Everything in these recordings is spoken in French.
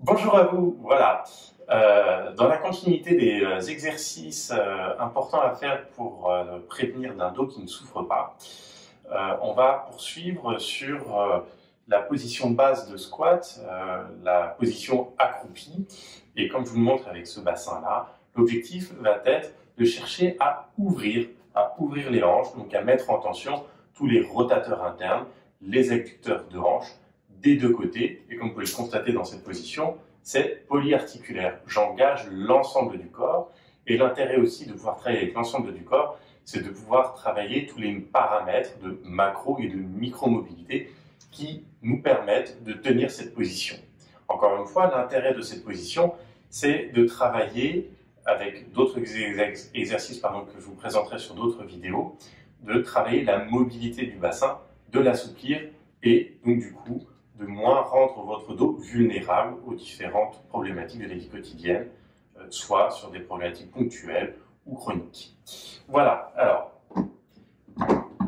Bonjour à vous, voilà. Dans la continuité des exercices importants à faire pour prévenir d'un dos qui ne souffre pas, on va poursuivre sur la position de base de squat, la position accroupie. Et comme je vous le montre avec ce bassin-là, l'objectif va être de chercher à ouvrir les hanches, donc à mettre en tension tous les rotateurs internes, les adducteurs de hanches, des deux côtés, et comme vous pouvez le constater dans cette position, c'est polyarticulaire. J'engage l'ensemble du corps, et l'intérêt aussi de pouvoir travailler avec l'ensemble du corps, c'est de pouvoir travailler tous les paramètres de macro et de micro-mobilité qui nous permettent de tenir cette position. Encore une fois, l'intérêt de cette position, c'est de travailler avec d'autres exercices que je vous présenterai sur d'autres vidéos, de travailler la mobilité du bassin, de l'assouplir et donc du coup de moins rendre votre dos vulnérable aux différentes problématiques de la vie quotidienne, soit sur des problématiques ponctuelles ou chroniques. Voilà, alors,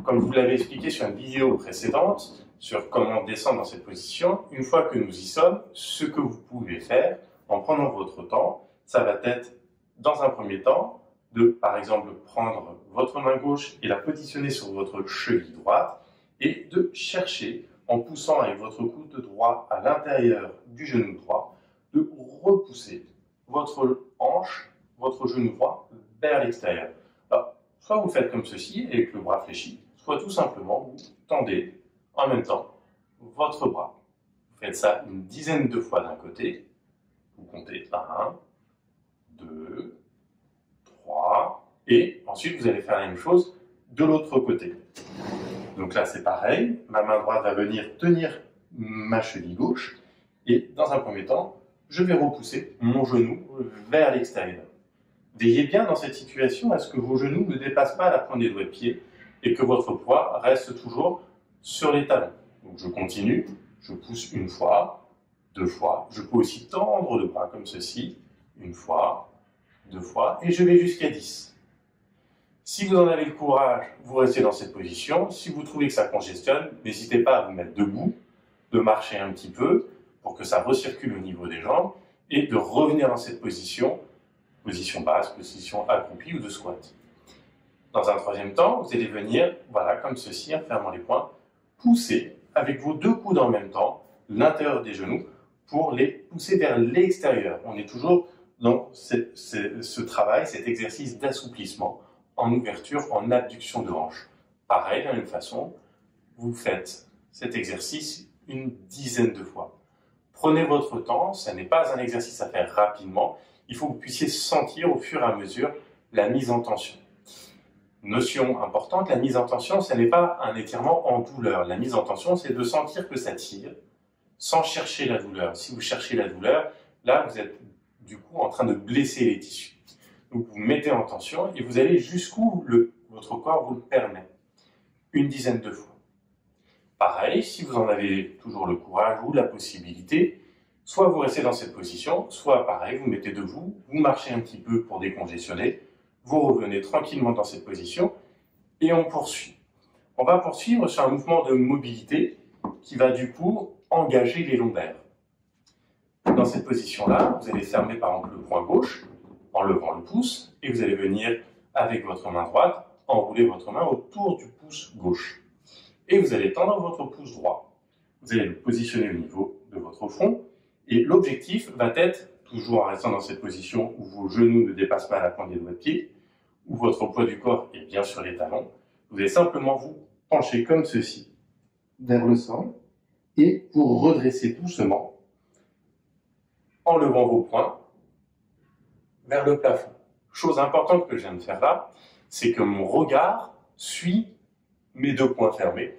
comme je vous l'avais expliqué sur une vidéo précédente, sur comment descendre dans cette position, une fois que nous y sommes, ce que vous pouvez faire en prenant votre temps, ça va être, dans un premier temps, de, par exemple, prendre votre main gauche et la positionner sur votre cheville droite et de chercher, en poussant avec votre coude droit à l'intérieur du genou droit, de repousser votre hanche, votre genou droit vers l'extérieur. Soit vous faites comme ceci, avec le bras fléchi, soit tout simplement vous tendez en même temps votre bras. Vous faites ça une dizaine de fois d'un côté. Vous comptez 1, 2, 3, et ensuite vous allez faire la même chose de l'autre côté. Donc là c'est pareil, ma main droite va venir tenir ma cheville gauche, et dans un premier temps, je vais repousser mon genou vers l'extérieur. Veillez bien dans cette situation à ce que vos genoux ne dépassent pas la pointe des doigts de pied et que votre poids reste toujours sur les talons. Donc je continue, je pousse une fois, deux fois. Je peux aussi tendre le bras comme ceci, une fois, deux fois, et je vais jusqu'à 10. Si vous en avez le courage, vous restez dans cette position. Si vous trouvez que ça congestionne, n'hésitez pas à vous mettre debout, de marcher un petit peu pour que ça recircule au niveau des jambes et de revenir dans cette position basse, position accroupie ou de squat. Dans un troisième temps, vous allez venir, voilà, comme ceci, en fermant les poings, pousser avec vos deux coudes en même temps l'intérieur des genoux pour les pousser vers l'extérieur. On est toujours dans ce travail, cet exercice d'assouplissement en ouverture, en abduction de hanche. Pareil, de la même façon, vous faites cet exercice une dizaine de fois. Prenez votre temps, ce n'est pas un exercice à faire rapidement, il faut que vous puissiez sentir au fur et à mesure la mise en tension. Notion importante, la mise en tension, ce n'est pas un étirement en douleur. La mise en tension, c'est de sentir que ça tire sans chercher la douleur. Si vous cherchez la douleur, là, vous êtes du coup en train de blesser les tissus. Donc vous mettez en tension et vous allez jusqu'où votre corps vous le permet. Une dizaine de fois. Pareil, si vous en avez toujours le courage ou la possibilité, soit vous restez dans cette position, soit pareil, vous mettez debout, vous marchez un petit peu pour décongestionner, vous revenez tranquillement dans cette position et on poursuit. On va poursuivre sur un mouvement de mobilité qui va du coup engager les lombaires. Dans cette position-là, vous allez fermer par exemple le poing gauche en levant le pouce et vous allez venir avec votre main droite enrouler votre main autour du pouce gauche. Et vous allez tendre votre pouce droit. Vous allez le positionner au niveau de votre front. Et l'objectif va être, toujours en restant dans cette position où vos genoux ne dépassent pas la pointe des doigts de pied, où votre poids du corps est bien sur les talons, vous allez simplement vous pencher comme ceci, vers le sol, et vous redresser doucement, en levant vos poings vers le plafond. Chose importante que je viens de faire là, c'est que mon regard suit mes deux poings fermés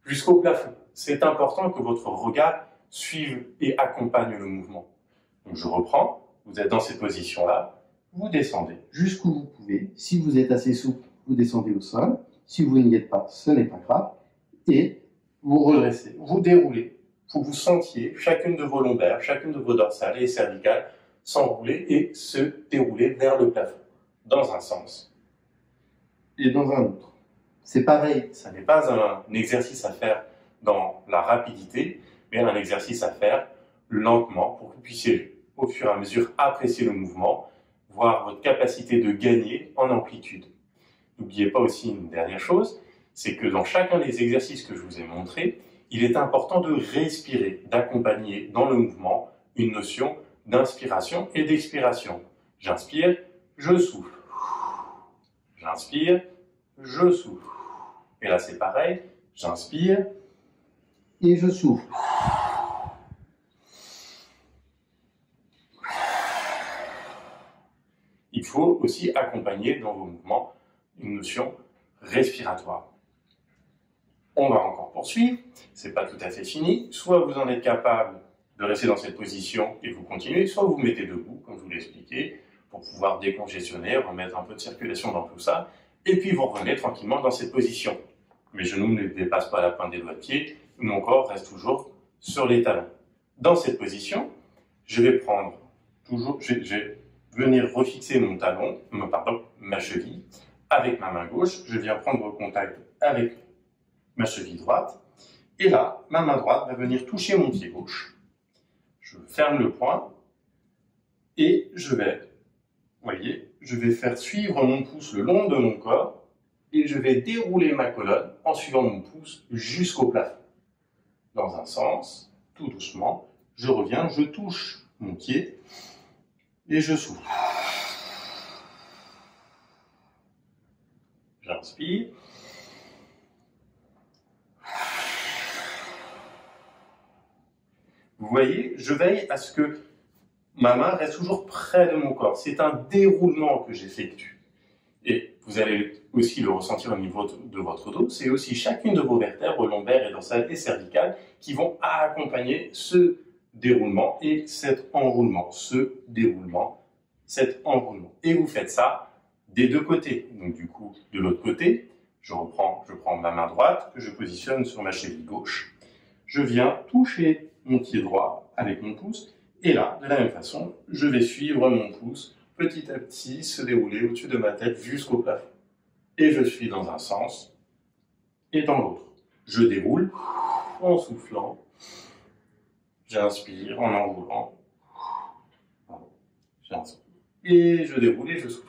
jusqu'au plafond. C'est important que votre regard suive et accompagne le mouvement. Donc je reprends, vous êtes dans cette position-là, vous descendez jusqu'où vous pouvez. Si vous êtes assez souple, vous descendez au sol. Si vous n'y êtes pas, ce n'est pas grave. Et vous redressez, vous déroulez. Il faut que vous sentiez chacune de vos lombaires, chacune de vos dorsales et cervicales s'enrouler et se dérouler vers le plafond, dans un sens et dans un autre. C'est pareil, ça n'est pas un exercice à faire dans la rapidité, mais un exercice à faire lentement pour que vous puissiez au fur et à mesure apprécier le mouvement, voir votre capacité de gagner en amplitude. N'oubliez pas aussi une dernière chose, c'est que dans chacun des exercices que je vous ai montrés, il est important de respirer, d'accompagner dans le mouvement une notion d'inspiration et d'expiration. J'inspire, je souffle. J'inspire, je souffle. Et là c'est pareil, j'inspire et je souffle. Il faut aussi accompagner dans vos mouvements une notion respiratoire. On va encore poursuivre, c'est pas tout à fait fini. Soit vous en êtes capable de rester dans cette position et vous continuez, soit vous mettez debout, comme je vous l'ai expliqué, pour pouvoir décongestionner, remettre un peu de circulation dans tout ça, et puis vous revenez tranquillement dans cette position. Mes genoux ne dépassent pas la pointe des doigts de pied, mon corps reste toujours sur les talons. Dans cette position, je vais venir refixer mon talon, ma cheville, avec ma main gauche. Je viens prendre contact avec ma cheville droite. Et là, ma main droite va venir toucher mon pied gauche. Je ferme le poing et je vais faire suivre mon pouce le long de mon corps et je vais dérouler ma colonne en suivant mon pouce jusqu'au plafond. Dans un sens, tout doucement, je reviens, je touche mon pied et je souffle. J'inspire. Vous voyez, je veille à ce que ma main reste toujours près de mon corps. C'est un déroulement que j'effectue. Et vous allez aussi le ressentir au niveau de votre dos. C'est aussi chacune de vos vertèbres lombaires et dorsales et cervicales qui vont accompagner ce déroulement et cet enroulement. Ce déroulement, cet enroulement. Et vous faites ça des deux côtés. Donc du coup, de l'autre côté, je prends ma main droite que je positionne sur ma cheville gauche. Je viens toucher mon pied droit avec mon pouce. Et là, de la même façon, je vais suivre mon pouce petit à petit se dérouler au-dessus de ma tête jusqu'au plafond. Et je suis dans un sens et dans l'autre. Je déroule en soufflant. J'inspire en enroulant. J'inspire. Et je déroule et je souffle.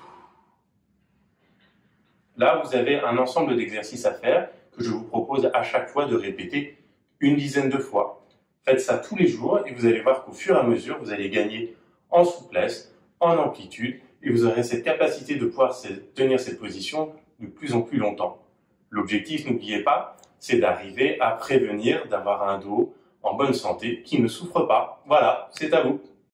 Là, vous avez un ensemble d'exercices à faire que je vous propose à chaque fois de répéter une dizaine de fois. Faites ça tous les jours et vous allez voir qu'au fur et à mesure, vous allez gagner en souplesse, en amplitude et vous aurez cette capacité de pouvoir tenir cette position de plus en plus longtemps. L'objectif, n'oubliez pas, c'est d'arriver à prévenir d'avoir un dos en bonne santé qui ne souffre pas. Voilà, c'est à vous.